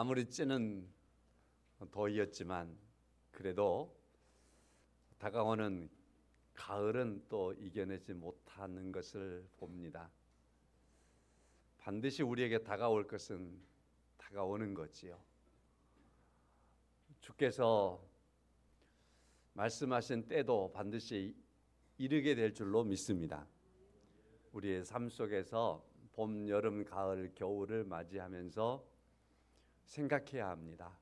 아무리 찌는 더위였지만 그래도 다가오는 가을은 또 이겨내지 못하는 것을 봅니다. 반드시 우리에게 다가올 것은 다가오는 거지요. 주께서 말씀하신 때도 반드시 이르게 될 줄로 믿습니다. 우리의 삶 속에서 봄, 여름, 가을, 겨울을 맞이하면서 생각해야 합니다.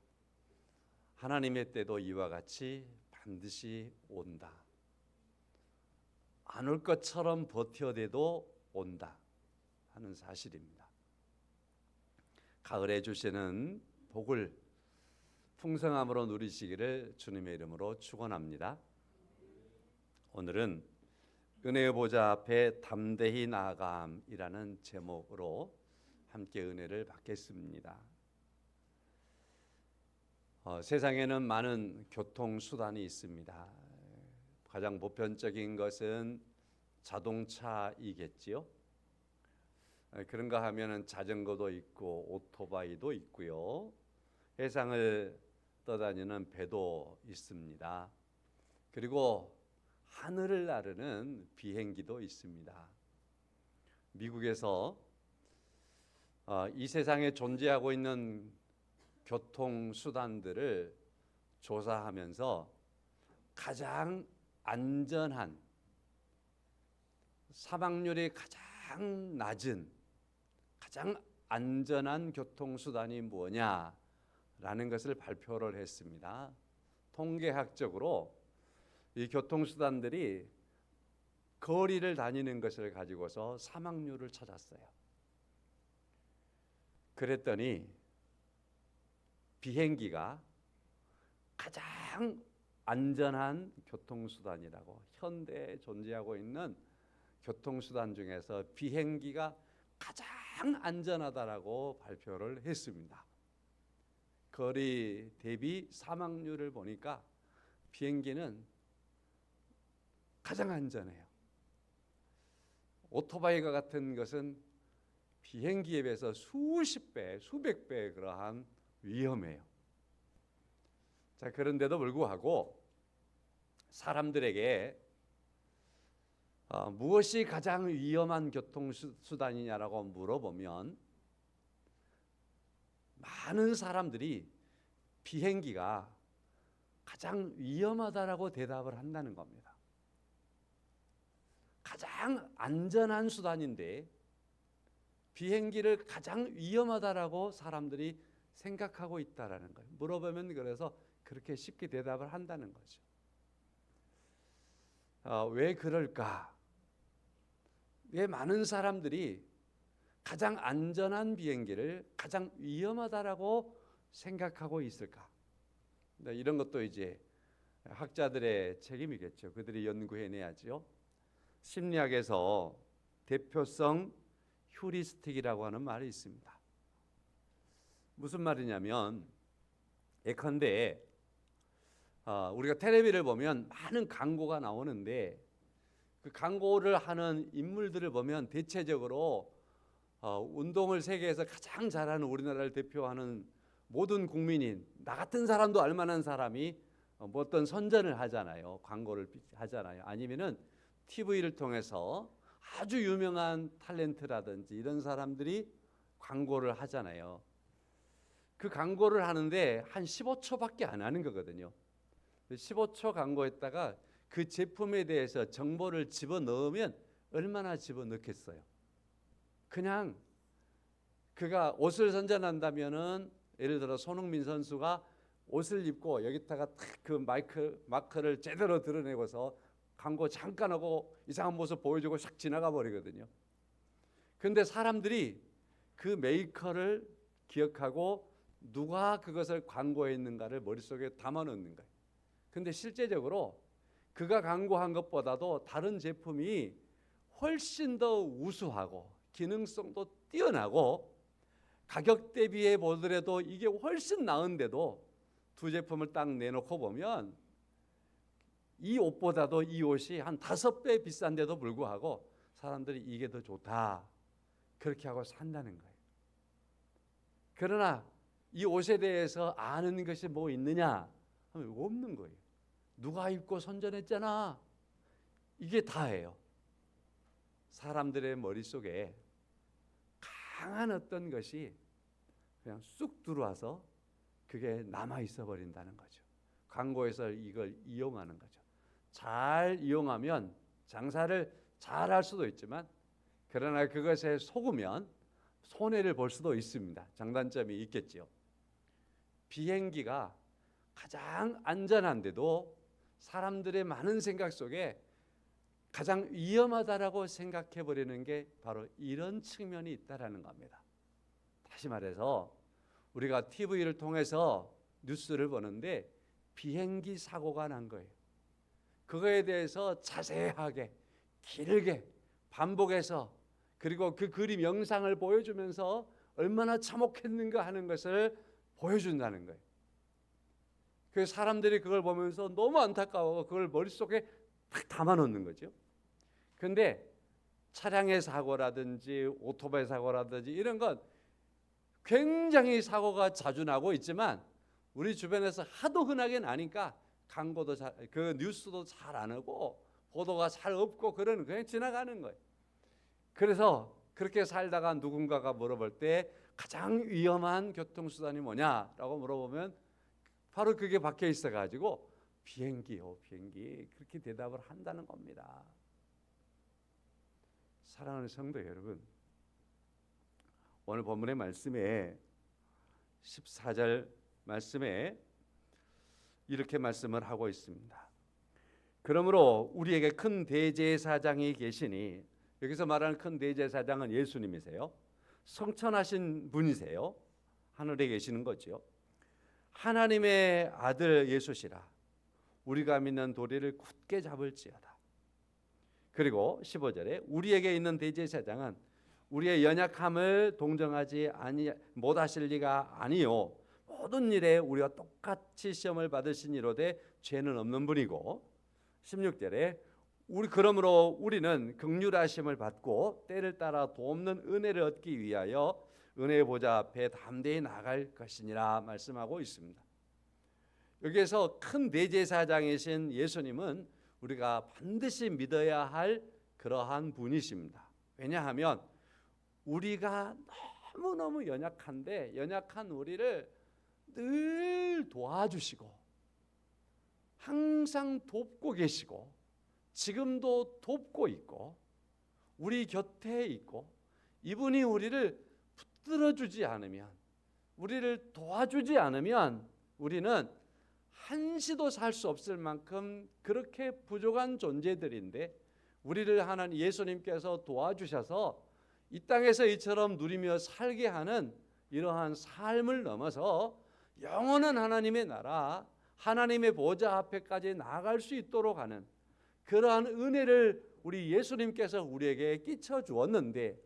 하나님의 때도 이와 같이 반드시 온다. 안 올 것처럼 버텨대도 온다 하는 사실입니다. 가을에 주시는 복을 풍성함으로 누리시기를 주님의 이름으로 축원합니다. 오늘은 은혜의 보좌 앞에 담대히 나아감이라는 제목으로 함께 은혜를 받겠습니다. 세상에는 많은 교통수단이 있습니다. 가장 보편적인 것은 자동차이겠지요. 그런가 하면은 자전거도 있고 오토바이도 있고요. 해상을 떠다니는 배도 있습니다. 그리고 하늘을 나르는 비행기도 있습니다. 미국에서 이 세상에 존재하고 있는 교통수단들을 조사하면서 가장 안전한, 사망률이 가장 낮은, 가장 안전한 교통수단이 뭐냐라는 것을 발표를 했습니다. 통계학적으로 이 교통수단들이 거리를 다니는 것을 가지고서 사망률을 찾았어요. 그랬더니 비행기가 가장 안전한 교통수단이라고, 현대에 존재하고 있는 교통수단 중에서 비행기가 가장 안전하다라고 발표를 했습니다. 거리 대비 사망률을 보니까 비행기는 가장 안전해요. 오토바이가 같은 것은 비행기에 비해서 수십 배, 수백 배 그러한 위험해요. 자, 그런데도 불구하고 사람들에게 무엇이 가장 위험한 교통수단이냐라고 물어보면 많은 사람들이 비행기가 가장 위험하다라고 대답을 한다는 겁니다. 가장 안전한 수단인데 비행기를 가장 위험하다라고 사람들이 생각하고 있다라는 거예요. 물어보면 그래서 그렇게 쉽게 대답을 한다는 거죠. 왜 그럴까? 왜 많은 사람들이 가장 안전한 비행기를 가장 위험하다라고 생각하고 있을까? 이런 것도 이제 학자들의 책임이겠죠. 그들이 연구해내야죠. 심리학에서 대표성 휴리스틱이라고 하는 말이 있습니다. 무슨 말이냐면 예컨대 우리가 텔레비를 보면 많은 광고가 나오는데 그 광고를 하는 인물들을 보면 대체적으로 운동을 세계에서 가장 잘하는, 우리나라를 대표하는 모든 국민인 나 같은 사람도 알만한 사람이 뭐 어떤 선전을 하잖아요. 광고를 하잖아요. 아니면은 TV를 통해서 아주 유명한 탤런트라든지 이런 사람들이 광고를 하잖아요. 그 광고를 하는데 한 15초밖에 안 하는 거거든요. 15초 광고했다가 그 제품에 대해서 정보를 집어넣으면 얼마나 집어넣겠어요. 그냥 그가 옷을 선전한다면은 예를 들어 손흥민 선수가 옷을 입고 여기다가 그 마크를 제대로 드러내고서 광고 잠깐 하고 이상한 모습 보여주고 샥 지나가 버리거든요. 그런데 사람들이 그 메이커를 기억하고 누가 그것을 광고했는가를 머릿속에 담아놓는 거예요. 그런데 실제적으로 그가 광고한 것보다도 다른 제품이 훨씬 더 우수하고 기능성도 뛰어나고 가격 대비해 보더라도 이게 훨씬 나은데도 두 제품을 딱 내놓고 보면 이 옷보다도 이 옷이 한 5배 비싼데도 불구하고 사람들이 이게 더 좋다 그렇게 하고 산다는 거예요. 그러나 이 옷에 대해서 아는 것이 뭐 있느냐 하면 없는 거예요. 누가 입고 선전했잖아. 이게 다예요. 사람들의 머릿속에 강한 어떤 것이 그냥 쑥 들어와서 그게 남아 있어 버린다는 거죠. 광고에서 이걸 이용하는 거죠. 잘 이용하면 장사를 잘 할 수도 있지만, 그러나 그것에 속으면 손해를 볼 수도 있습니다. 장단점이 있겠지요. 비행기가 가장 안전한데도 사람들의 많은 생각 속에 가장 위험하다라고 생각해 버리는 게 바로 이런 측면이 있다라는 겁니다. 다시 말해서 우리가 TV를 통해서 뉴스를 보는데 비행기 사고가 난 거예요. 그거에 대해서 자세하게 길게 반복해서, 그리고 그 그림 영상을 보여주면서 얼마나 참혹했는가 하는 것을 보여준다는 거예요. 그 사람들이 그걸 보면서 너무 안타까워 그걸 머릿속에 딱 담아놓는 거죠. 그런데 차량의 사고라든지 오토바이 사고라든지 이런 건 굉장히 사고가 자주 나고 있지만 우리 주변에서 하도 흔하게 나니까 광고도 그 뉴스도 잘 안 하고 보도가 잘 없고 그냥 지나가는 거예요. 그래서 그렇게 살다가 누군가가 물어볼 때 가장 위험한 교통수단이 뭐냐라고 물어보면 바로 그게 박혀 있어가지고 비행기요, 비행기, 그렇게 대답을 한다는 겁니다. 사랑하는 성도 여러분, 오늘 본문의 말씀에 14절 말씀에 이렇게 말씀을 하고 있습니다. 그러므로 우리에게 큰 대제사장이 계시니, 여기서 말하는 큰 대제사장은 예수님이세요. 성천하신 분이세요. 하늘에 계시는 거죠. 하나님의 아들 예수시라. 우리가 믿는 도리를 굳게 잡을지어다. 그리고 15절에 우리에게 있는 대제사장은 우리의 연약함을 동정하지 못하실 리가 아니요 모든 일에 우리와 똑같이 시험을 받으신 이로되 죄는 없는 분이고, 16절에 그러므로 우리는 긍휼하심을 받고 때를 따라 돕는 은혜를 얻기 위하여 은혜의 보좌 앞에 담대히 나갈 것이니라 말씀하고 있습니다. 여기에서 큰 대제사장이신 예수님은 우리가 반드시 믿어야 할 그러한 분이십니다. 왜냐하면 우리가 너무너무 연약한데 연약한 우리를 늘 도와주시고 항상 돕고 계시고 지금도 돕고 있고 우리 곁에 있고, 이분이 우리를 붙들어주지 않으면, 우리를 도와주지 않으면 우리는 한시도 살 수 없을 만큼 그렇게 부족한 존재들인데, 우리를 하나님 예수님께서 도와주셔서 이 땅에서 이처럼 누리며 살게 하는 이러한 삶을 넘어서 영원한 하나님의 나라, 하나님의 보좌 앞에까지 나아갈 수 있도록 하는 그러한 은혜를 우리 예수님께서 우리에게 끼쳐 주었는데,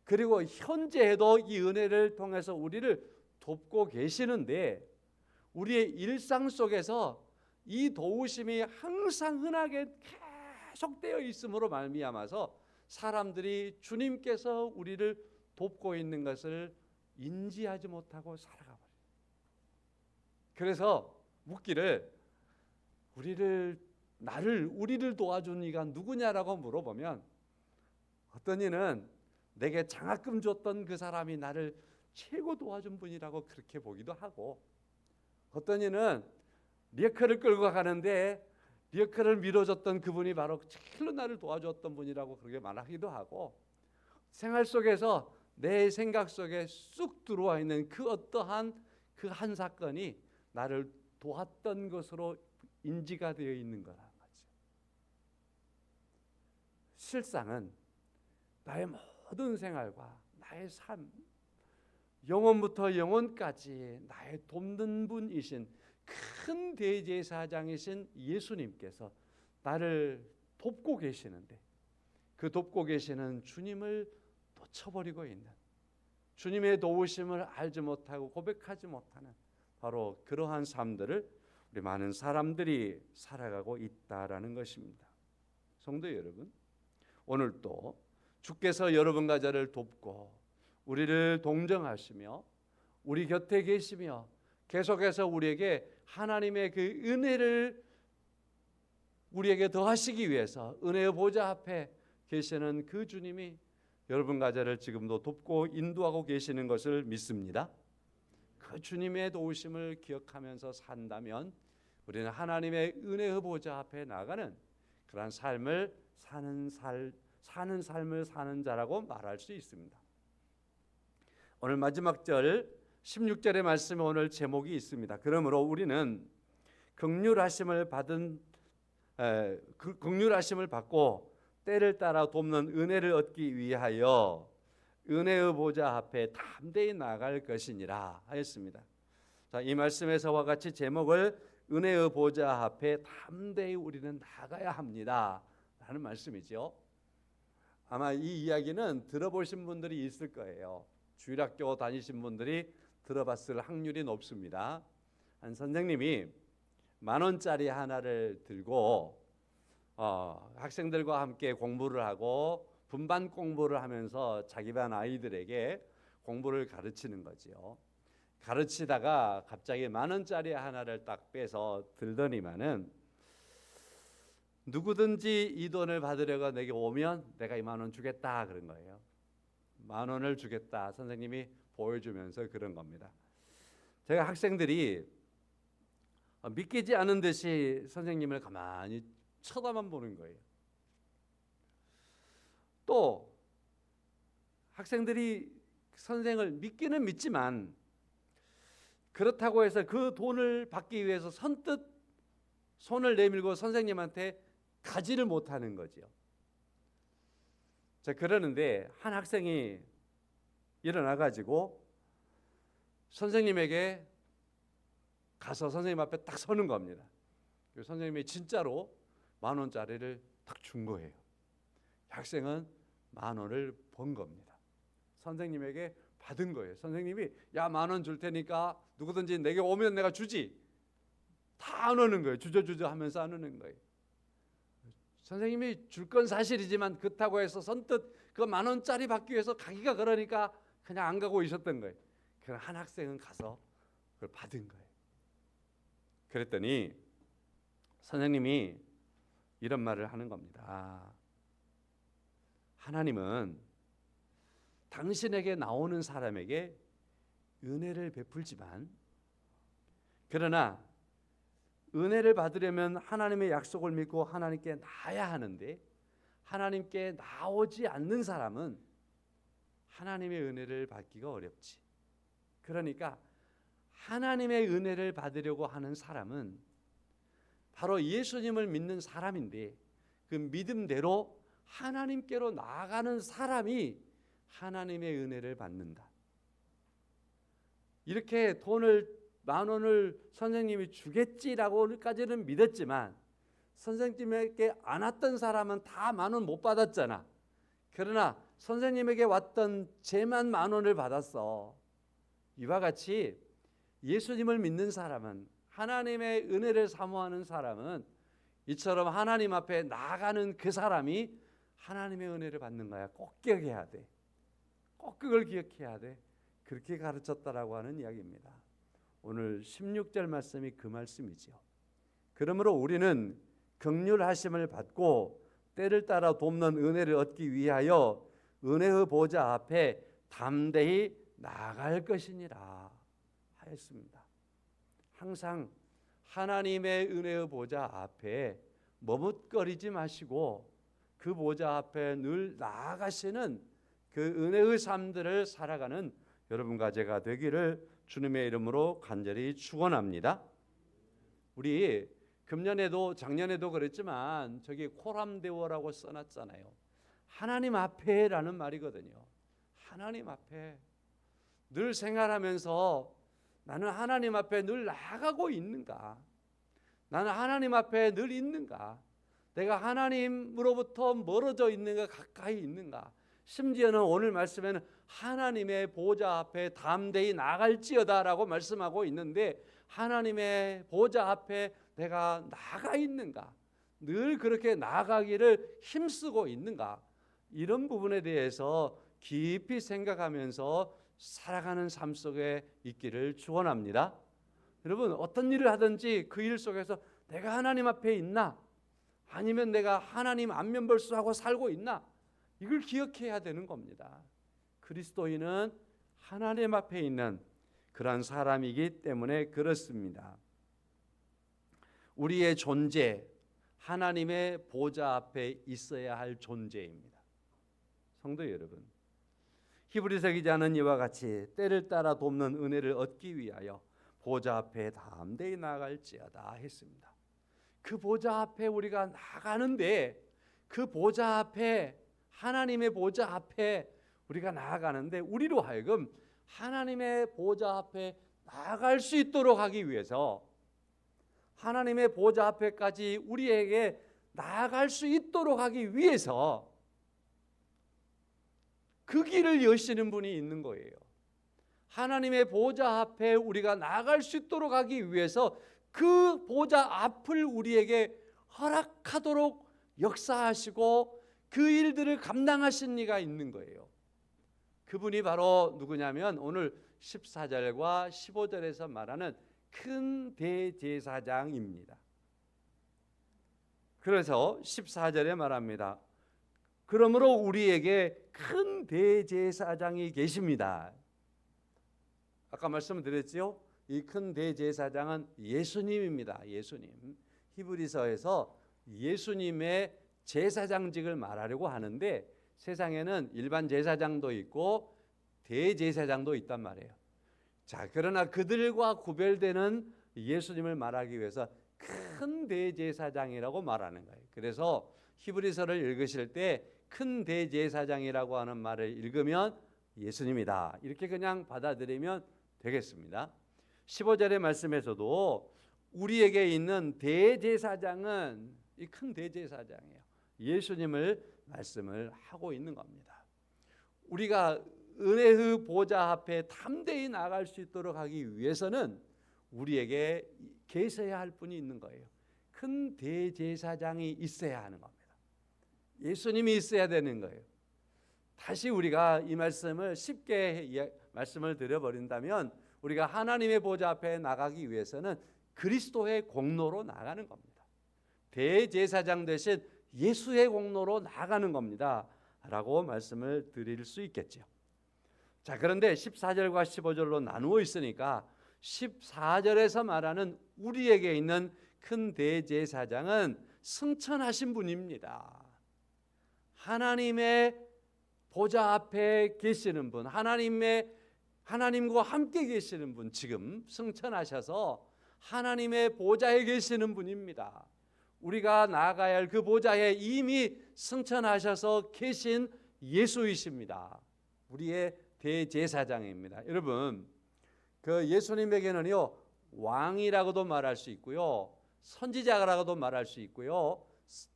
그리고 현재에도 이 은혜를 통해서 우리를 돕고 계시는데, 우리의 일상 속에서 이 도우심이 항상 흔하게 계속되어 있음으로 말미암아서 사람들이 주님께서 우리를 돕고 있는 것을 인지하지 못하고 살아가 버려요. 그래서 묻기를 우리를 도와준 이가 누구냐라고 물어보면, 어떤 이는 내게 장학금 줬던 그 사람이 나를 최고 도와준 분이라고 그렇게 보기도 하고, 어떤 이는 리어카를 끌고 가는데 리어카를 밀어줬던 그분이 바로 제일로 나를 도와줬던 분이라고 그렇게 말하기도 하고, 생활 속에서 내 생각 속에 쑥 들어와 있는 그 어떠한 그 한 사건이 나를 도왔던 것으로 인지가 되어 있는 거라는 거죠. 실상은 나의 모든 생활과 나의 삶, 영원부터 영원까지 나의 돕는 분이신 큰 대제사장이신 예수님께서 나를 돕고 계시는데, 그 돕고 계시는 주님을 놓쳐버리고 있는, 주님의 도우심을 알지 못하고 고백하지 못하는 바로 그러한 삶들을 우리 많은 사람들이 살아가고 있다라는 것입니다. 성도 여러분, 오늘도 주께서 여러분과 저를 돕고 우리를 동정하시며 우리 곁에 계시며 계속해서 우리에게 하나님의 그 은혜를 우리에게 더하시기 위해서 은혜의 보좌 앞에 계시는 그 주님이 여러분 가정을 지금도 돕고 인도하고 계시는 것을 믿습니다. 그 주님의 도우심을 기억하면서 산다면 우리는 하나님의 은혜의 보좌 앞에 나가는 그러한 삶을 사는 삶을 사는 자라고 말할 수 있습니다. 오늘 마지막 절 16절의 말씀에 오늘 제목이 있습니다. 그러므로 우리는 긍휼하심을 받고 때를 따라 돕는 은혜를 얻기 위하여 은혜의 보좌 앞에 담대히 나아갈 것이니라 하였습니다. 자, 이 말씀에서와 같이 제목을 은혜의 보좌 앞에 담대히 우리는 나가야 합니다 라는 말씀이죠. 아마 이 이야기는 들어보신 분들이 있을 거예요. 주일학교 다니신 분들이 들어봤을 확률이 높습니다. 한 선생님이 10,000원짜리 하나를 들고 학생들과 함께 공부를 하고 분반 공부를 하면서 자기 반 아이들에게 공부를 가르치는 거지요. 가르치다가 갑자기 10,000원짜리 하나를 딱 빼서 들더니만은 누구든지 이 돈을 받으려고 내게 오면 내가 이 10,000원 주겠다 그런 거예요. 10,000원을 주겠다 선생님이 보여주면서 그런 겁니다. 제가 학생들이 믿기지 않은 듯이 선생님을 가만히 쳐다만 보는 거예요. 또 학생들이 선생을 믿기는 믿지만 그렇다고 해서 그 돈을 받기 위해서 선뜻 손을 내밀고 선생님한테 가지를 못하는 거죠. 자, 그러는데 한 학생이 일어나가지고 선생님에게 가서 선생님 앞에 딱 서는 겁니다. 선생님이 진짜로 10,000원짜리를 딱 준 거예요. 학생은 10,000원을 번 겁니다. 선생님에게 받은 거예요. 선생님이 야 10,000원 줄 테니까 누구든지 내게 오면 내가 주지. 다 안 오는 거예요. 주저주저 하면서 안 오는 거예요. 선생님이 줄 건 사실이지만 그렇다고 해서 선뜻 그 10,000원짜리 받기 위해서 가기가 그러니까 그냥 안 가고 있었던 거예요. 그럼 한 학생은 가서 그걸 받은 거예요. 그랬더니 선생님이 이런 말을 하는 겁니다. 하나님은 당신에게 나오는 사람에게 은혜를 베풀지만 그러나 은혜를 받으려면 하나님의 약속을 믿고 하나님께 나아야 하는데 하나님께 나오지 않는 사람은 하나님의 은혜를 받기가 어렵지. 그러니까 하나님의 은혜를 받으려고 하는 사람은 바로 예수님을 믿는 사람인데 그 믿음대로 하나님께로 나아가는 사람이 하나님의 은혜를 받는다. 이렇게 돈을 10,000원을 선생님이 주겠지라고까지는 믿었지만 선생님에게 안 왔던 사람은 다 10,000원 못 받았잖아. 그러나 선생님에게 왔던 쟤만 10,000원을 받았어. 이와 같이 예수님을 믿는 사람은 하나님의 은혜를 사모하는 사람은 이처럼 하나님 앞에 나아가는 그 사람이 하나님의 은혜를 받는 거야. 꼭 기억해야 돼. 꼭 그걸 기억해야 돼. 그렇게 가르쳤다라고 하는 이야기입니다. 오늘 16절 말씀이 그 말씀이죠. 그러므로 우리는 긍휼하심을 받고 때를 따라 돕는 은혜를 얻기 위하여 은혜의 보좌 앞에 담대히 나아갈 것이니라 하였습니다. 항상 하나님의 은혜의 보좌 앞에 머뭇거리지 마시고 그 보좌 앞에 늘 나아가시는 그 은혜의 삶들을 살아가는 여러분과 제가 되기를 주님의 이름으로 간절히 축원합니다. 우리 금년에도 작년에도 그랬지만 저기 코람데오라고 써놨잖아요. 하나님 앞에라는 말이거든요. 하나님 앞에 늘 생활하면서 나는 하나님 앞에 늘 나아가고 있는가? 나는 하나님 앞에 늘 있는가? 내가 하나님으로부터 멀어져 있는가? 가까이 있는가? 심지어는 오늘 말씀에는 하나님의 보좌 앞에 담대히 나갈지어다라고 말씀하고 있는데 하나님의 보좌 앞에 내가 나가 있는가? 늘 그렇게 나가기를 힘쓰고 있는가? 이런 부분에 대해서 깊이 생각하면서 살아가는 삶 속에 있기를 축원합니다. 여러분, 어떤 일을 하든지 그 일 속에서 내가 하나님 앞에 있나, 아니면 내가 하나님 안면벌수하고 살고 있나, 이걸 기억해야 되는 겁니다. 그리스도인은 하나님 앞에 있는 그런 사람이기 때문에 그렇습니다. 우리의 존재, 하나님의 보좌 앞에 있어야 할 존재입니다. 성도 여러분, 히브리서 기자는 이와 같이 때를 따라 돕는 은혜를 얻기 위하여 보좌 앞에 담대히 나아갈지어다 했습니다. 그 보좌 앞에 우리가 나가는데, 그 보좌 앞에, 하나님의 보좌 앞에 우리가 나아가는데, 우리로 하여금 하나님의 보좌 앞에 나아갈 수 있도록 하기 위해서, 하나님의 보좌 앞에까지 우리에게 나아갈 수 있도록 하기 위해서 그 길을 여시는 분이 있는 거예요. 하나님의 보좌 앞에 우리가 나아갈 수 있도록 하기 위해서 그 보좌 앞을 우리에게 허락하도록 역사하시고 그 일들을 감당하신 이가 있는 거예요. 그분이 바로 누구냐면 오늘 14절과 15절에서 말하는 큰 대제사장입니다. 그래서 14절에 말합니다. 그러므로 우리에게 큰 대제사장이 계십니다. 아까 말씀드렸죠? 이 큰 대제사장은 예수님입니다. 예수님. 히브리서에서 예수님의 제사장직을 말하려고 하는데, 세상에는 일반 제사장도 있고 대제사장도 있단 말이에요. 자, 그러나 그들과 구별되는 예수님을 말하기 위해서 큰 대제사장이라고 말하는 거예요. 그래서 히브리서를 읽으실 때 큰 대제사장이라고 하는 말을 읽으면 예수님이다, 이렇게 그냥 받아들이면 되겠습니다. 15절의 말씀에서도 우리에게 있는 대제사장은 이 큰 대제사장이에요. 예수님을 말씀을 하고 있는 겁니다. 우리가 은혜의 보좌 앞에 담대히 나갈 수 있도록 하기 위해서는 우리에게 계셔야 할 분이 있는 거예요. 큰 대제사장이 있어야 하는 겁니다. 예수님이 있어야 되는 거예요. 다시 우리가 이 말씀을 쉽게 말씀을 드려버린다면, 우리가 하나님의 보좌 앞에 나가기 위해서는 그리스도의 공로로 나가는 겁니다. 대제사장 대신 예수의 공로로 나가는 겁니다 라고 말씀을 드릴 수 있겠죠. 자, 그런데 14절과 15절로 나누어 있으니까 14절에서 말하는 우리에게 있는 큰 대제사장은 승천하신 분입니다. 하나님의 보좌 앞에 계시는 분, 하나님과 함께 계시는 분, 지금 승천하셔서 하나님의 보좌에 계시는 분입니다. 우리가 나아가야 할 그 보좌에 이미 승천하셔서 계신 예수이십니다. 우리의 대제사장입니다. 여러분, 그 예수님에게는요, 왕이라고도 말할 수 있고요, 선지자라고도 말할 수 있고요,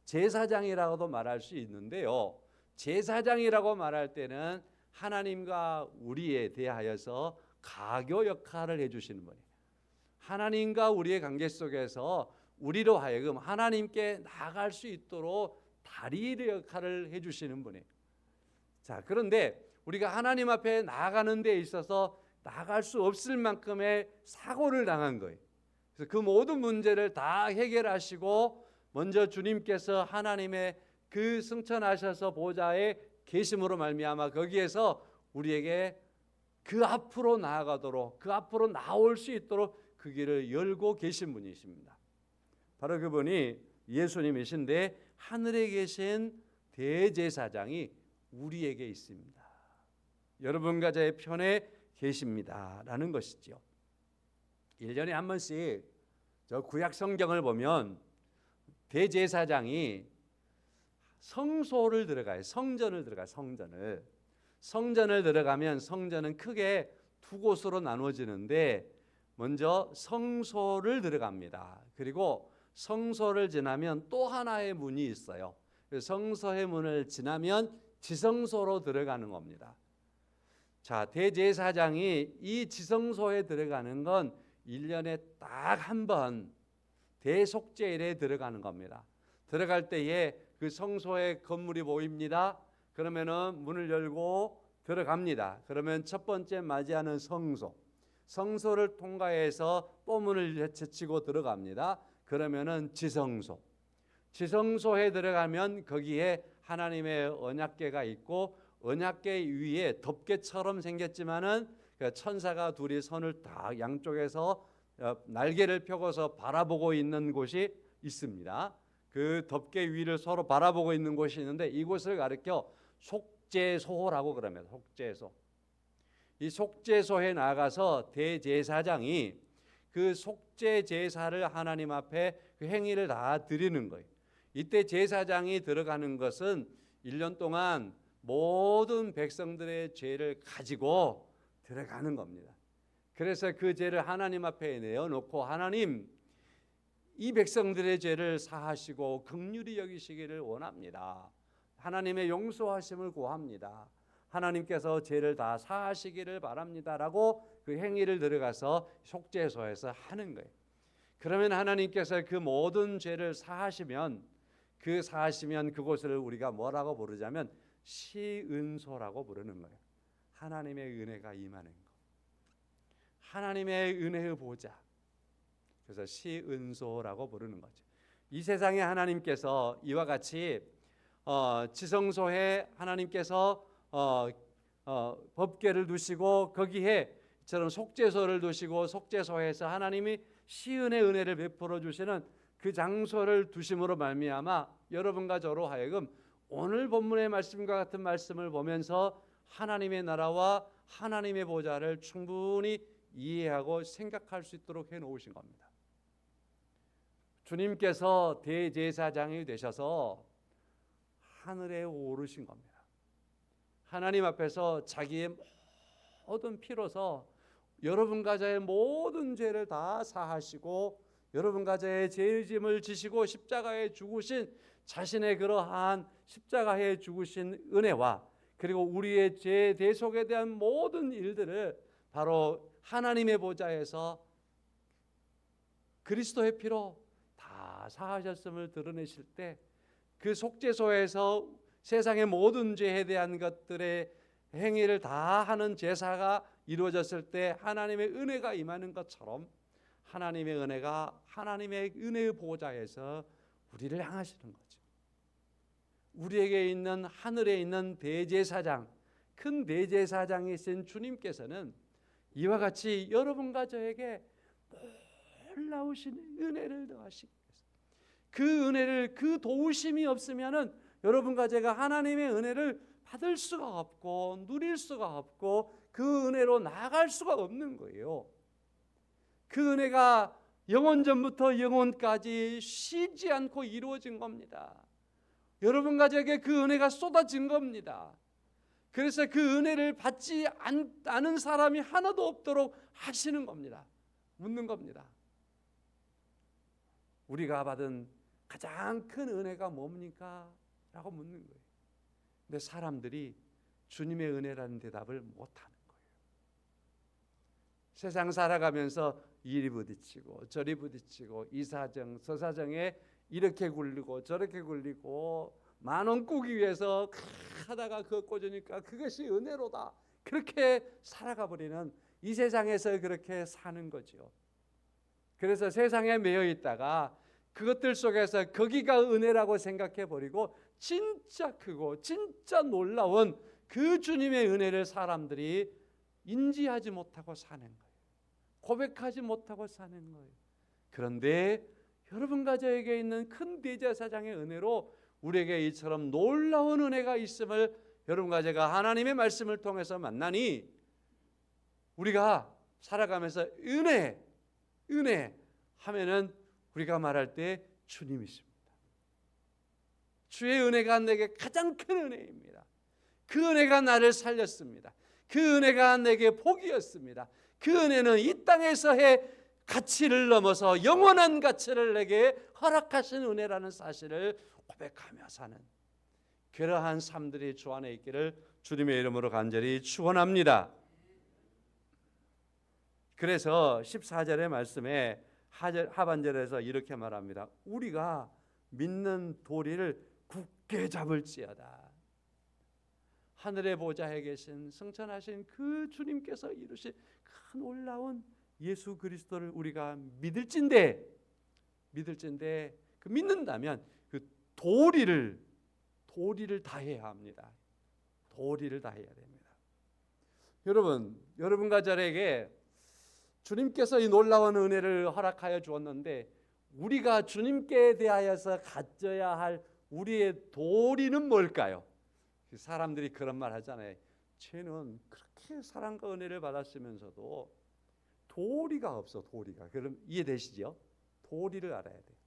제사장이라고도 말할 수 있는데요, 제사장이라고 말할 때는 하나님과 우리에 대하여서 가교 역할을 해주시는 분이에요. 하나님과 우리의 관계 속에서 우리로 하여금 하나님께 나아갈 수 있도록 다리 역할을 해주시는 분이에요. 자, 그런데 우리가 하나님 앞에 나아가는 데 있어서 나아갈 수 없을 만큼의 사고를 당한 거예요. 그래서 그 모든 문제를 다 해결하시고 먼저 주님께서 하나님의 그 승천하셔서 보좌에 계심으로 말미암아 거기에서 우리에게 그 앞으로 나아가도록, 그 앞으로 나올 수 있도록 그 길을 열고 계신 분이십니다. 바로 그분이 예수님이신데, 하늘에 계신 대제사장이 우리에게 있습니다. 여러분과 저의 편에 계십니다라는 것이죠. 1년에 한 번씩 저 구약 성경을 보면 대제사장이 성소를 들어가요. 성전을 들어가요. 성전을 들어가면 성전은 크게 두 곳으로 나누어지는데, 먼저 성소를 들어갑니다. 그리고 성소를 지나면 또 하나의 문이 있어요. 성소의 문을 지나면 지성소로 들어가는 겁니다. 자, 대제사장이 이 지성소에 들어가는 건 1년에 딱 한 번 대속죄일에 들어가는 겁니다. 들어갈 때에 그 성소의 건물이 보입니다. 그러면은 문을 열고 들어갑니다. 그러면 첫 번째 맞이하는 성소, 성소를 통과해서 뽀문을 제치고 들어갑니다. 그러면은 지성소, 지성소에 들어가면 거기에 하나님의 언약궤가 있고 언약궤 위에 덮개처럼 생겼지만은 천사가 둘이 손을 다 양쪽에서 날개를 펴고서 바라보고 있는 곳이 있습니다. 그 덮개 위를 서로 바라보고 있는 곳이 있는데 이곳을 가리켜 속죄소라고 그럽니다. 속죄소. 이 속죄소에 나가서 대제사장이 그 속죄 제사를 하나님 앞에 그 행위를 다 드리는 거예요. 이때 제사장이 들어가는 것은 1년 동안 모든 백성들의 죄를 가지고 들어가는 겁니다. 그래서 그 죄를 하나님 앞에 내어놓고 하나님 이 백성들의 죄를 사하시고 긍휼히 여기시기를 원합니다. 하나님의 용서하심을 구합니다. 하나님께서 죄를 다 사하시기를 바랍니다라고 그 행위를 들어가서 속죄소에서 하는 거예요. 그러면 하나님께서 그 모든 죄를 사하시면 그곳을 우리가 뭐라고 부르자면 시은소라고 부르는 거예요. 하나님의 은혜가 임하는 것, 하나님의 은혜의 보좌. 그래서 시은소라고 부르는 거죠. 이 세상에 하나님께서 이와 같이 지성소에 하나님께서 법궤를 두시고 거기에 저런 속죄소를 두시고 속죄소에서 하나님이 시은의 은혜를 베풀어 주시는 그 장소를 두심으로 말미암아 여러분과 저로 하여금 오늘 본문의 말씀과 같은 말씀을 보면서 하나님의 나라와 하나님의 보좌를 충분히 이해하고 생각할 수 있도록 해놓으신 겁니다. 주님께서 대제사장이 되셔서 하늘에 오르신 겁니다. 하나님 앞에서 자기의 모든 피로서 여러분과 저의 모든 죄를 다 사하시고 여러분과 저의 죄의 짐을 지시고 십자가에 죽으신 자신의 그러한 십자가에 죽으신 은혜와 그리고 우리의 죄 대속에 대한 모든 일들을 바로 하나님의 보좌에서 그리스도의 피로 다 사하셨음을 드러내실 때 그 속죄소에서 세상의 모든 죄에 대한 것들의 행위를 다 하는 제사가 이루어졌을 때 하나님의 은혜가 임하는 것처럼 하나님의 은혜가 하나님의 은혜의 보좌에서 우리를 향하시는 거죠. 우리에게 있는 하늘에 있는 대제사장, 큰 대제사장이신 주님께서는 이와 같이 여러분과 저에게 놀라우신 은혜를 더하시기 위해서 그 은혜를 그 도우심이 없으면은 여러분과 제가 하나님의 은혜를 받을 수가 없고 누릴 수가 없고 그 은혜로 나아갈 수가 없는 거예요. 그 은혜가 영원 전부터 영원까지 쉬지 않고 이루어진 겁니다. 여러분과 저에게 그 은혜가 쏟아진 겁니다. 그래서 그 은혜를 받지 않은 사람이 하나도 없도록 하시는 겁니다. 묻는 겁니다. 우리가 받은 가장 큰 은혜가 뭡니까? 라고 묻는 거예요. 근데 사람들이 주님의 은혜라는 대답을 못하는 거예요. 세상 살아가면서 이리 부딪히고 저리 부딪히고 이 사정 저 사정에 이렇게 굴리고 저렇게 굴리고 10,000원 꾸기 위해서 하다가 그거 꽂으니까 그것이 은혜로다. 그렇게 살아가 버리는 이 세상에서 그렇게 사는 거죠. 그래서 세상에 매여 있다가 그것들 속에서 거기가 은혜라고 생각해 버리고 진짜 크고 진짜 놀라운 그 주님의 은혜를 사람들이 인지하지 못하고 사는 거예요. 고백하지 못하고 사는 거예요. 그런데 여러분과 저에게 있는 큰 대제사장의 은혜로 우리에게 이처럼 놀라운 은혜가 있음을 여러분과 제가 하나님의 말씀을 통해서 만나니 우리가 살아가면서 은혜 하면은 우리가 말할 때 주님이십니다. 주의 은혜가 내게 가장 큰 은혜입니다. 그 은혜가 나를 살렸습니다. 그 은혜가 내게 복이었습니다. 그 은혜는 이 땅에서의 가치를 넘어서 영원한 가치를 내게 허락하신 은혜라는 사실을 고백하며 사는 그러한 삶들이 주 안에 있기를 주님의 이름으로 간절히 축원합니다. 그래서 14절의 말씀에 하반절에서 이렇게 말합니다. 우리가 믿는 도리를 굳게 잡을지어다. 하늘의 보좌에 계신 승천하신 그 주님께서 이루신 큰 놀라운 예수 그리스도를 우리가 믿을진데 그 믿는다면 그 도리를 다해야 합니다. 도리를 다해야 됩니다. 여러분과 저에게 주님께서 이 놀라운 은혜를 허락하여 주었는데 우리가 주님께 대하여서 가져야 할 우리의 도리는 뭘까요? 사람들이 그런 말 하잖아요. 쟤는 그렇게 사랑과 은혜를 받았으면서도 도리가 없어. 도리가. 그럼 이해되시죠? 도리를 알아야 돼요.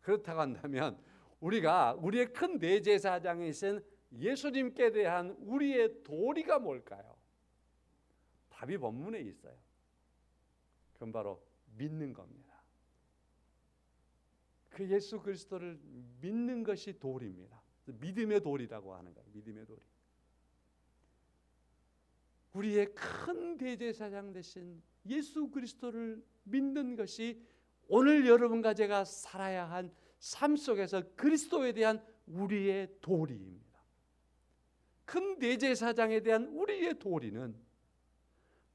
그렇다고 한다면 우리의 큰 대제사장이신 예수님께 대한 우리의 도리가 뭘까요? 답이 본문에 있어요. 그건 바로 믿는 겁니다. 그 예수 그리스도를 믿는 것이 도리입니다. 믿음의 도리라고 하는 거예요. 믿음의 도리. 우리의 큰 대제사장 되신 예수 그리스도를 믿는 것이 오늘 여러분과 제가 살아야 한 삶 속에서 그리스도에 대한 우리의 도리입니다. 큰 대제사장에 대한 우리의 도리는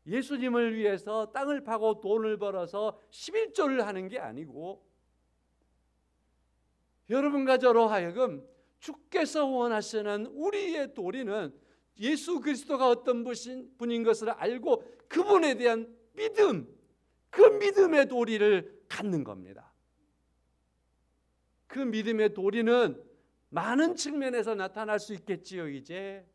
예수님을 위해서 땅을 파고 돈을 벌어서 11조를 하는 게 아니고 여러분과 저로 하여금 주께서 원하시는 우리의 도리는 예수 그리스도가 어떤 분인 것을 알고 그분에 대한 믿음, 그 믿음의 도리를 갖는 겁니다. 그 믿음의 도리는 많은 측면에서 나타날 수 있겠지요. 이제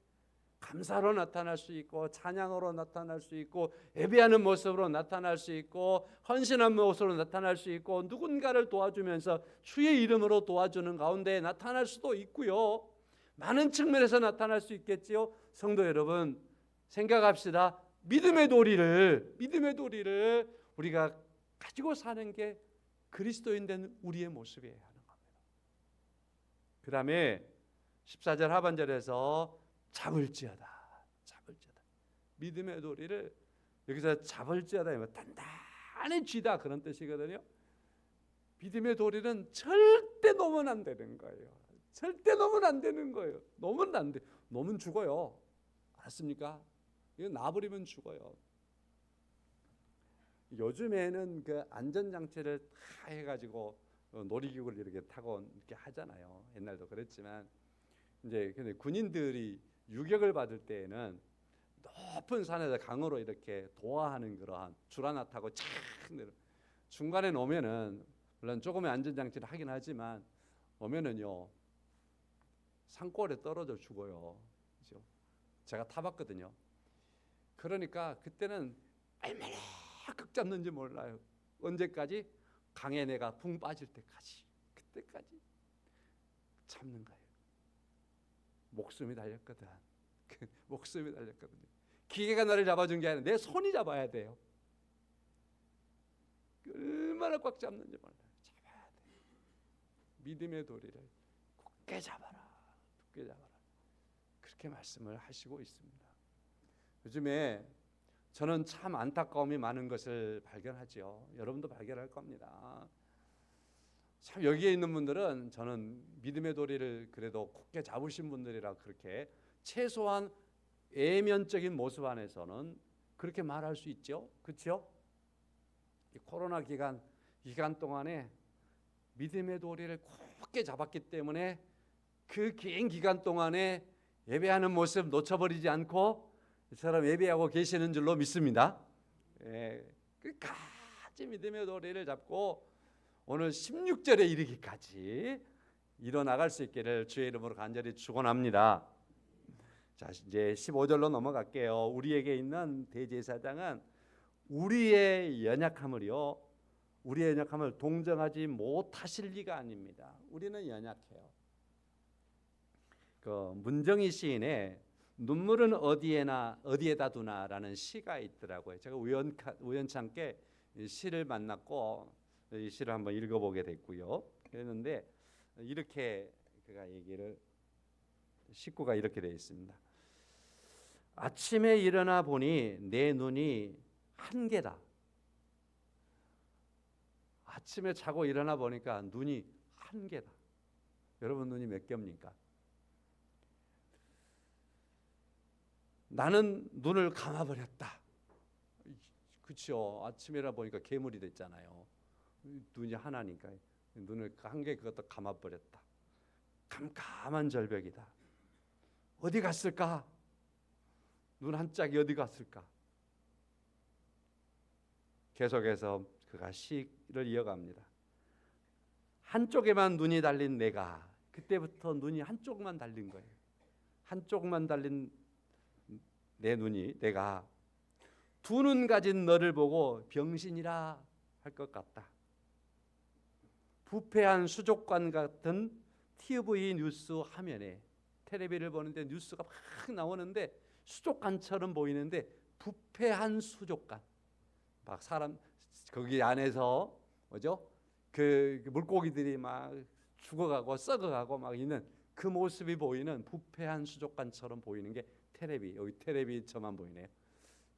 감사로 나타날 수 있고 찬양으로 나타날 수 있고 예배하는 모습으로 나타날 수 있고 헌신한 모습으로 나타날 수 있고 누군가를 도와주면서 주의 이름으로 도와주는 가운데 나타날 수도 있고요. 많은 측면에서 나타날 수 있겠지요. 성도 여러분, 생각합시다. 믿음의 도리를 우리가 가지고 사는 게 그리스도인 된 우리의 모습이에요 하는 겁니다. 그 다음에 14절 하반절에서 잡을지어다. 믿음의 도리를 여기서 잡을지어다, 단단히 쥐다 그런 뜻이거든요. 믿음의 도리는 절대 놓으면 안 되는 거예요. 절대 놓으면 안 되는 거예요. 놓으면 안 돼. 놓으면 죽어요. 알았습니까? 이거 놔버리면 죽어요. 요즘에는 그 안전장치를 다 해가지고 놀이기구를 이렇게 타고 이렇게 하잖아요. 옛날도 그랬지만 이제 근데 군인들이 유격을 받을 때에는 높은 산에서 강으로 이렇게 도하하는 그러한 줄 하나 타고 착 내려. 중간에 오면은 물론 조금의 안전장치를 하긴 하지만 오면은요 산골에 떨어져 죽어요. 그렇죠? 제가 타봤거든요. 그러니까 그때는 얼마나 극 잡는지 몰라요. 언제까지? 강에 내가 붕 빠질 때까지, 그때까지 참는 거예요. 목숨이 달렸거든. 목숨이 달렸거든요. 기계가 나를 잡아준 게 아니라 내 손이 잡아야 돼요. 얼마나 꽉 잡는지 몰라요. 잡아야 돼요. 믿음의 도리를 굳게 잡아라. 굳게 잡아라. 그렇게 말씀을 하시고 있습니다. 요즘에 저는 참 안타까움이 많은 것을 발견하죠. 여러분도 발견할 겁니다. 참 여기에 있는 분들은 저는 믿음의 도리를 그래도 굳게 잡으신 분들이라 그렇게 최소한 외면적인 모습 안에서는 그렇게 말할 수 있죠. 그렇죠? 이 코로나 기간 동안에 믿음의 도리를 굳게 잡았기 때문에 그 긴 기간 동안에 예배하는 모습 놓쳐버리지 않고 이처럼 예배하고 계시는 줄로 믿습니다. 끝까지 믿음의 도리를 잡고 오늘 16절에 이르기까지 이뤄나갈 수 있기를 주의 이름으로 간절히 축원합니다. 자, 이제 15절로 넘어갈게요. 우리에게 있는 대제사장은 우리의 연약함을 동정하지 못하실 리가 아닙니다. 우리는 연약해요. 그 문정희 시인의 눈물은 어디에다 두나라는 시가 있더라고요. 제가 우연찮게 시를 만났고 이 시를 한번 읽어보게 됐고요. 그랬는데 이렇게 그가 얘기를 식구가 이렇게 되어 있습니다. 아침에 일어나 보니 내 눈이 한 개다. 아침에 자고 일어나 보니까 눈이 한 개다. 여러분 눈이 몇 개입니까? 나는 눈을 감아버렸다. 그렇죠. 아침이라 보니까 괴물이 됐잖아요. 눈이 하나니까 눈을 한 개 그것도 감아버렸다. 캄캄한 절벽이다. 어디 갔을까? 눈 한 짝이 어디 갔을까? 계속해서 그가 시를 이어갑니다. 한쪽에만 눈이 달린 내가, 그때부터 눈이 한쪽만 달린 거예요. 한쪽만 달린 내 눈이, 내가 두 눈 가진 너를 보고 병신이라 할 것 같다. 부패한 수족관 같은 TV 뉴스 화면에, 텔레비를 보는데 뉴스가 막 나오는데 수족관처럼 보이는데 부패한 수족관, 막 사람 거기 안에서 뭐죠? 그 물고기들이 막 죽어가고 썩어가고 막 있는 그 모습이 보이는 부패한 수족관처럼 보이는 게 텔레비, 여기 텔레비 저만 보이네요.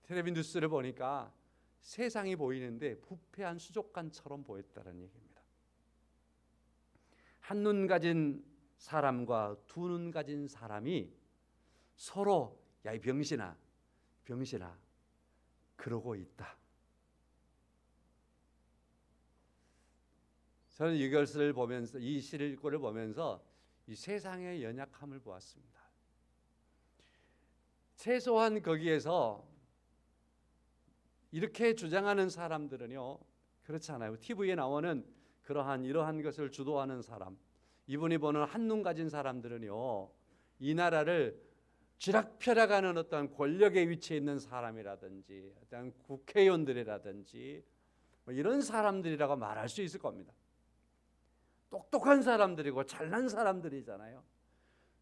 텔레비 뉴스를 보니까 세상이 보이는데 부패한 수족관처럼 보였다는 얘기입니다. 한 눈 가진 사람과 두 눈 가진 사람이 서로 야 이 병신아 그러고 있다. 저는 이것을 보면서, 이 시를 보면서 이 세상의 연약함을 보았습니다. 최소한 거기에서 이렇게 주장하는 사람들은요, 그렇지 않아요. TV에 나오는 이러한 것을 주도하는 사람, 이분이 보는 한눈 가진 사람들은요, 이 나라를 쥐락펴락하는 어떤 권력의 위치에 있는 사람이라든지 어떤 국회의원들이라든지 뭐 이런 사람들이라고 말할 수 있을 겁니다. 똑똑한 사람들이고 잘난 사람들이잖아요.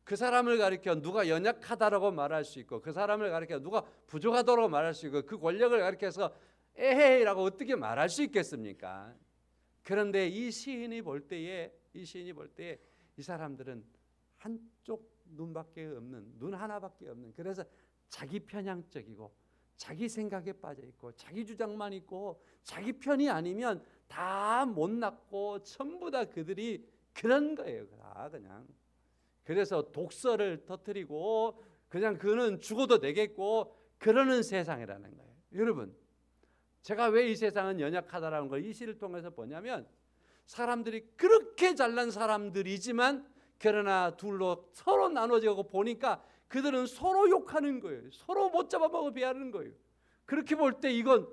그 사람을 가리켜 누가 연약하다라고 말할 수 있고, 그 사람을 가리켜 누가 부족하다고 말할 수 있고, 그 권력을 가리켜서 에헤이라고 어떻게 말할 수 있겠습니까? 그런데 이 시인이 볼 때에 이 사람들은 한쪽 눈밖에 없는, 눈 하나밖에 없는, 그래서 자기 편향적이고 자기 생각에 빠져 있고 자기 주장만 있고 자기 편이 아니면 다 못났고 전부 다 그들이 그런 거예요. 다 그냥. 그래서 독서를 터뜨리고 그냥 그는 죽어도 되겠고 그러는 세상이라는 거예요. 여러분, 제가 왜 이 세상은 연약하다라는 걸 이 시를 통해서 보냐면, 사람들이 그렇게 잘난 사람들이지만 그러나 둘로 서로 나눠지고 보니까 그들은 서로 욕하는 거예요. 서로 못 잡아먹어 비하는 거예요. 그렇게 볼 때 이건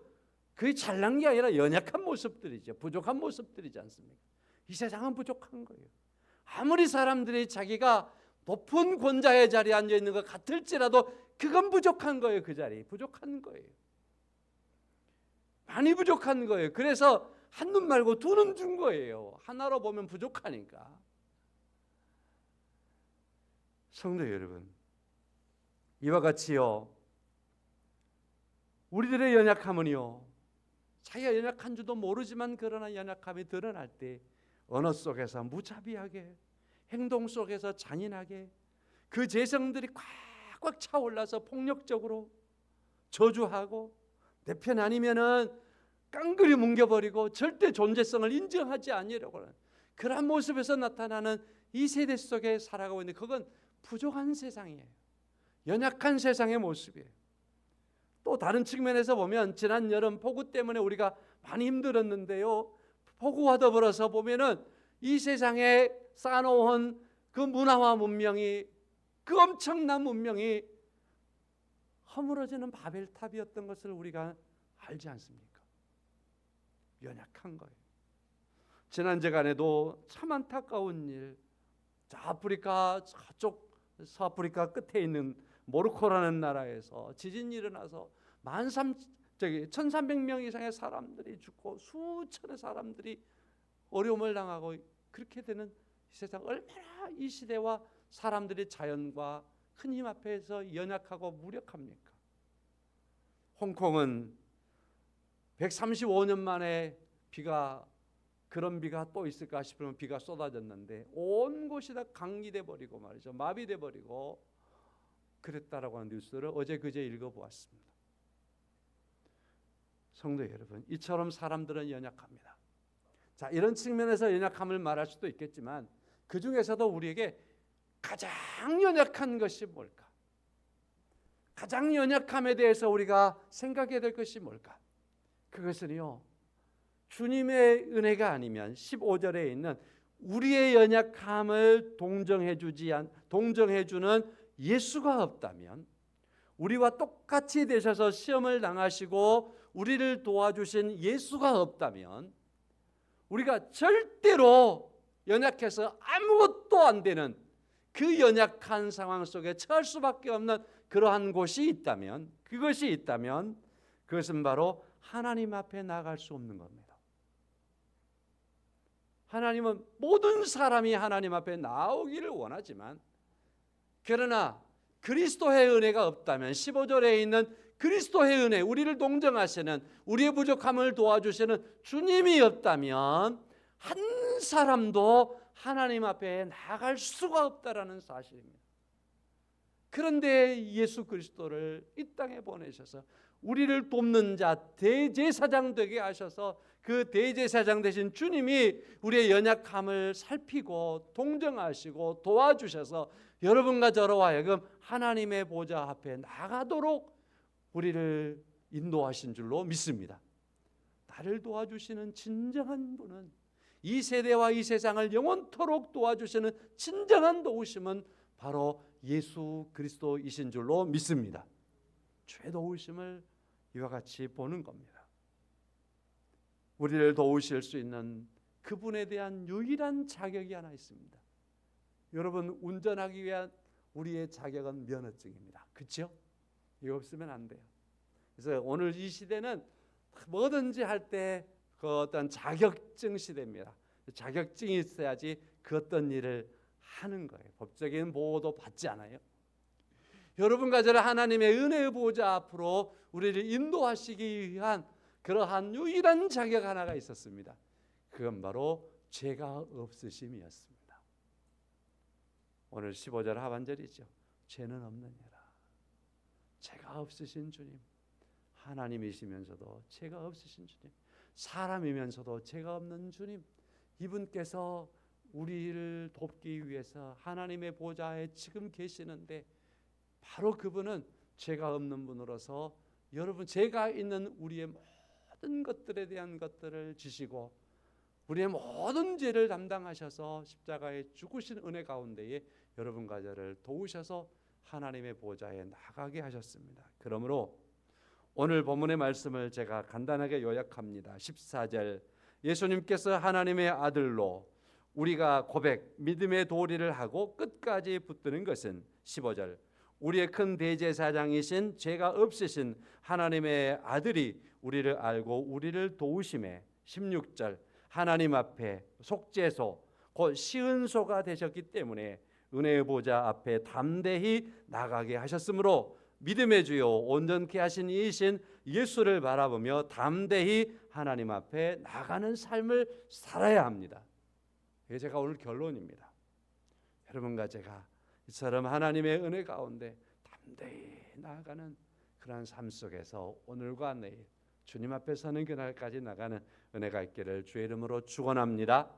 그게 잘난 게 아니라 연약한 모습들이죠. 부족한 모습들이지 않습니까? 이 세상은 부족한 거예요. 아무리 사람들이 자기가 높은 권자의 자리에 앉아 있는 것 같을지라도 그건 부족한 거예요. 그 자리 부족한 거예요. 많이 부족한 거예요. 그래서 한 눈 말고 두 눈 준 거예요. 하나로 보면 부족하니까. 성도 여러분, 이와 같이요, 우리들의 연약함은요, 자기가 연약한 줄도 모르지만 그러나 연약함이 드러날 때 언어 속에서 무자비하게, 행동 속에서 잔인하게 그 재성들이 꽉꽉 차올라서 폭력적으로 저주하고 내 편 아니면은 깡그리 뭉겨버리고 절대 존재성을 인정하지 아니하려고 하는 그런 모습에서 나타나는 이 세대 속에 살아가고 있는데, 그건 부족한 세상이에요. 연약한 세상의 모습이에요. 또 다른 측면에서 보면 지난 여름 폭우 때문에 우리가 많이 힘들었는데요, 폭우와 더불어서 보면은 이 세상에 쌓아놓은 그 문화와 문명이, 그 엄청난 문명이 허물어지는 바벨탑이었던 것을 우리가 알지 않습니까? 연약한 거예요. 지난주간에도 참 안타까운 일, 아프리카 저쪽 서아프리카 끝에 있는 모로코라는 나라에서 지진이 일어나서 1,300명 이상의 사람들이 죽고 수천의 사람들이 어려움을 당하고, 그렇게 되는 이 세상, 얼마나 이 시대와 사람들이 자연과 큰 힘 앞에서 연약하고 무력합니까? 홍콩은 135년 만에 그런 비가 또 있을까 싶으면 비가 쏟아졌는데 온 곳이 다 강기돼 버리고 말이죠, 마비돼 버리고 그랬다라고 하는 뉴스를 어제 그제 읽어보았습니다. 성도 여러분, 이처럼 사람들은 연약합니다. 자, 이런 측면에서 연약함을 말할 수도 있겠지만 그 중에서도 우리에게 가장 연약한 것이 뭘까? 가장 연약함에 대해서 우리가 생각해야 될 것이 뭘까? 그것은요, 주님의 은혜가 아니면 15절에 있는 우리의 연약함을 동정해주는 예수가 없다면, 우리와 똑같이 되셔서 시험을 당하시고 우리를 도와주신 예수가 없다면, 우리가 절대로 연약해서 아무것도 안 되는 그 연약한 상황 속에 처할 수밖에 없는 그러한 곳이 있다면, 그것이 있다면 그것은 바로 하나님 앞에 나갈 수 없는 겁니다. 하나님은 모든 사람이 하나님 앞에 나오기를 원하지만, 그러나 그리스도의 은혜가 없다면, 15절에 있는 그리스도의 은혜, 우리를 동정하시는, 우리의 부족함을 도와주시는 주님이 없다면 한 사람도 하나님 앞에 나갈 수가 없다라는 사실입니다. 그런데 예수 그리스도를 이 땅에 보내셔서 우리를 돕는 자, 대제사장 되게 하셔서 그 대제사장 되신 주님이 우리의 연약함을 살피고 동정하시고 도와주셔서 여러분과 저로 하여금 하나님의 보좌 앞에 나가도록 우리를 인도하신 줄로 믿습니다. 나를 도와주시는 진정한 분은, 이 세대와 이 세상을 영원토록 도와주시는 진정한 도우심은 바로 예수 그리스도이신 줄로 믿습니다. 죄 도우심을 이와 같이 보는 겁니다. 우리를 도우실 수 있는 그분에 대한 유일한 자격이 하나 있습니다. 여러분, 운전하기 위한 우리의 자격은 면허증입니다. 그렇죠? 이거 없으면 안 돼요. 그래서 오늘 이 시대는 뭐든지 할 때 그 어떤 자격증 시대입니다. 자격증이 있어야지 그 어떤 일을 하는 거예요. 법적인 보호도 받지 않아요. 여러분과 저를 하나님의 은혜의 보좌 앞으로 우리를 인도하시기 위한 그러한 유일한 자격 하나가 있었습니다. 그건 바로 죄가 없으심이었습니다. 오늘 15절 하반절이죠. 죄는 없느니라. 죄가 없으신 주님, 하나님이시면서도 죄가 없으신 주님, 사람이면서도 죄가 없는 주님, 이분께서 우리를 돕기 위해서 하나님의 보좌에 지금 계시는데, 바로 그분은 죄가 없는 분으로서 여러분, 죄가 있는 우리의 모든 것들에 대한 것들을 지시고 우리의 모든 죄를 담당하셔서 십자가에 죽으신 은혜 가운데에 여러분과 저를 도우셔서 하나님의 보좌에 나가게 하셨습니다. 그러므로 오늘 본문의 말씀을 제가 간단하게 요약합니다. 14절, 예수님께서 하나님의 아들로 우리가 고백, 믿음의 도리를 하고 끝까지 붙드는 것은, 15절, 우리의 큰 대제사장이신 죄가 없으신 하나님의 아들이 우리를 알고 우리를 도우심에, 16절, 하나님 앞에 속죄소, 곧 시은소가 되셨기 때문에 은혜의 보좌 앞에 담대히 나가게 하셨으므로 믿음의 주요 온전케 하신 이신 예수를 바라보며 담대히 하나님 앞에 나가는 삶을 살아야 합니다. 이게 제가 오늘 결론입니다. 여러분과 제가 이처럼 하나님의 은혜 가운데 담대히 나아가는 그러한 삶 속에서 오늘과 내일 주님 앞에 서는 그날까지 나가는 은혜가 있기를 주의 이름으로 축원합니다.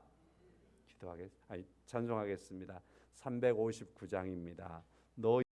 찬송하겠습니다. 359장입니다.